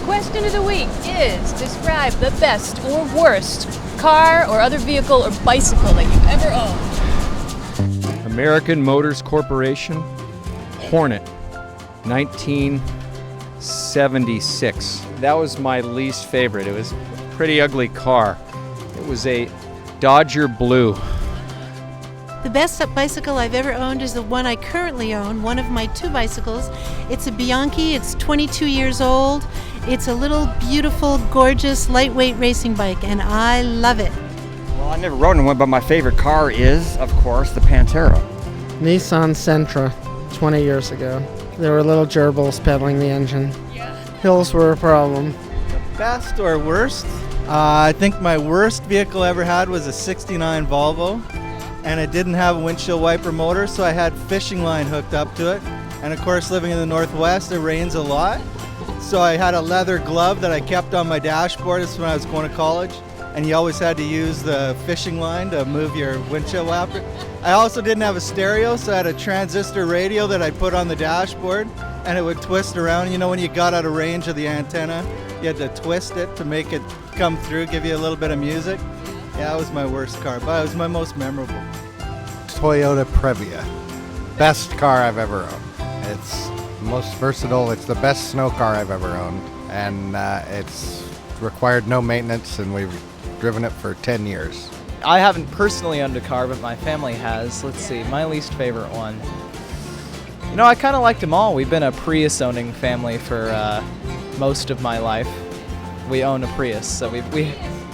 question of the week is, describe the best or worst car or other vehicle or bicycle that you've ever owned. American Motors Corporation, Hornet, 1976. That was my least favorite. It was a pretty ugly car. It was a Dodger Blue. The best bicycle I've ever owned is the one I currently own, one of my two bicycles. It's a Bianchi, it's 22 years old. It's a little beautiful, gorgeous, lightweight racing bike, and I love it. Well, I never rode in one, but my favorite car is, of course, the Pantera. Nissan Sentra, 20 years ago. There were little gerbils pedaling the engine. Yeah. Hills were a problem. Best or worst? I think my worst vehicle I ever had was a 69 Volvo, and it didn't have a windshield wiper motor, so I had fishing line hooked up to it. And of course, living in the Northwest, it rains a lot. So I had a leather glove that I kept on my dashboard. This is when I was going to college, and you always had to use the fishing line to move your windshield wiper. I also didn't have a stereo, so I had a transistor radio that I put on the dashboard, and it would twist around. You know, when you got out of range of the antenna, you had to twist it to make it come through, give you a little bit of music. Yeah, that was my worst car, but it was my most memorable. Toyota Previa. Best car I've ever owned. It's most versatile. It's the best snow car I've ever owned. And it's required no maintenance, and we've driven it for 10 years. I haven't personally owned a car, but my family has. Let's see, my least favorite one. You know, I kind of liked them all. We've been a Prius-owning family for most of my life. We own a Prius, so I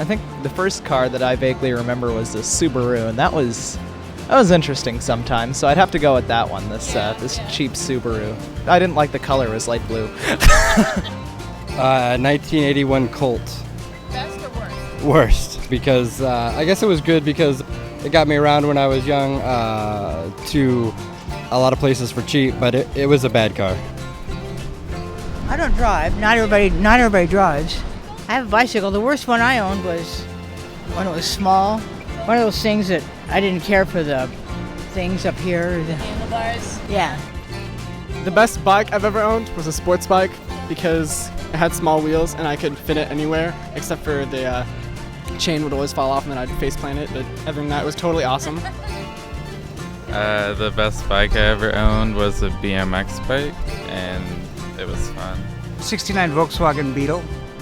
think the first car that I vaguely remember was the Subaru, and that was interesting sometimes. So I'd have to go with that one. This cheap Subaru. I didn't like the color; it was light blue. 1981 Colt. Best or worst? Worst, because I guess it was good because it got me around when I was young to a lot of places for cheap, but it was a bad car. I don't drive. Not everybody drives. I have a bicycle. The worst one I owned was when it was small. One of those things that I didn't care for the things up here. Handlebars? Yeah. The best bike I've ever owned was a sports bike because it had small wheels and I could fit it anywhere except for the chain would always fall off and then I'd face plant it. But other than that, it was totally awesome. The best bike I ever owned was a BMX bike, and it was fun. 69 Volkswagen Beetle.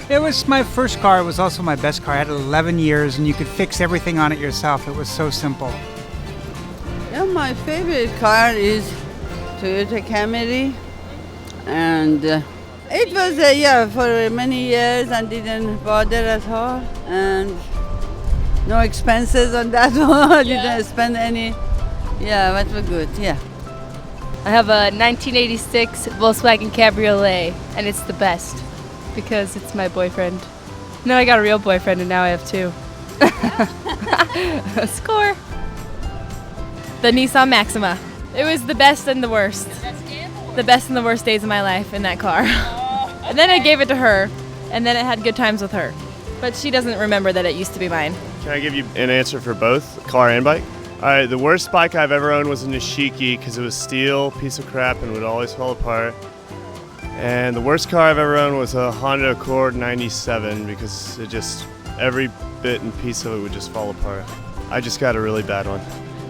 It was my first car. It was also my best car. I had it 11 years, and you could fix everything on it yourself. It was so simple. Yeah, my favorite car is Toyota Camry, and it was for many years and didn't bother at all, and no expenses on that one. Didn't spend any. Yeah, that was good. Yeah. I have a 1986 Volkswagen Cabriolet, and it's the best because it's my boyfriend. No, I got a real boyfriend, and now I have two. Score! The Nissan Maxima. It was the best and the worst. The best and the worst days of my life in that car. And then I gave it to her, and then I had good times with her. But she doesn't remember that it used to be mine. Can I give you an answer for both, car and bike? All right, the worst bike I've ever owned was a Nishiki because it was steel, piece of crap, and would always fall apart. And the worst car I've ever owned was a Honda Accord 97 because it just, every bit and piece of it would just fall apart. I just got a really bad one.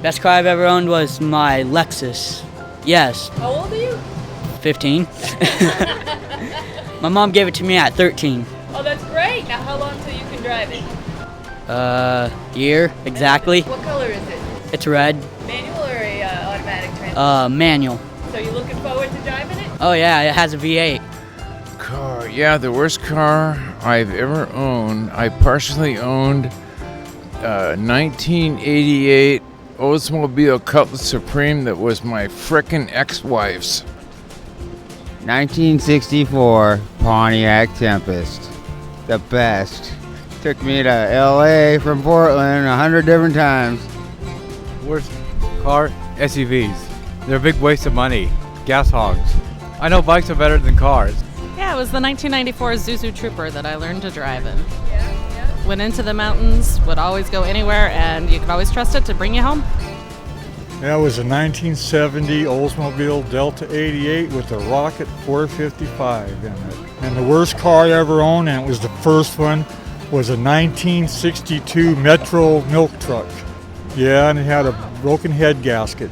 Best car I've ever owned was my Lexus. Yes. How old are you? 15. My mom gave it to me at 13. Oh, that's great. Now how long till you can drive it? Year, exactly. What color is it? It's red. Manual or a automatic transmission? Manual. So you looking forward to driving it? Oh yeah, it has a V8. Car, yeah, the worst car I've ever owned. I partially owned 1988 Oldsmobile Cutlass Supreme that was my frickin' ex-wife's. 1964 Pontiac Tempest. The best. Took me to LA from Portland 100 different times. Worst car? SUVs. They're a big waste of money. Gas hogs. I know bikes are better than cars. Yeah, it was the 1994 Zuzu Trooper that I learned to drive in. Went into the mountains, would always go anywhere, and you could always trust it to bring you home. That was a 1970 Oldsmobile Delta 88 with a Rocket 455 in it. And the worst car I ever owned, and it was the first one, was a 1962 Metro milk truck. Yeah, and it had a broken head gasket.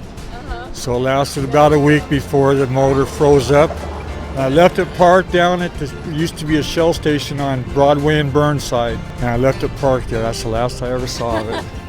So it lasted about a week before the motor froze up. I left it parked down at the used to be a Shell station on Broadway and Burnside, and I left it parked there. That's the last I ever saw of it.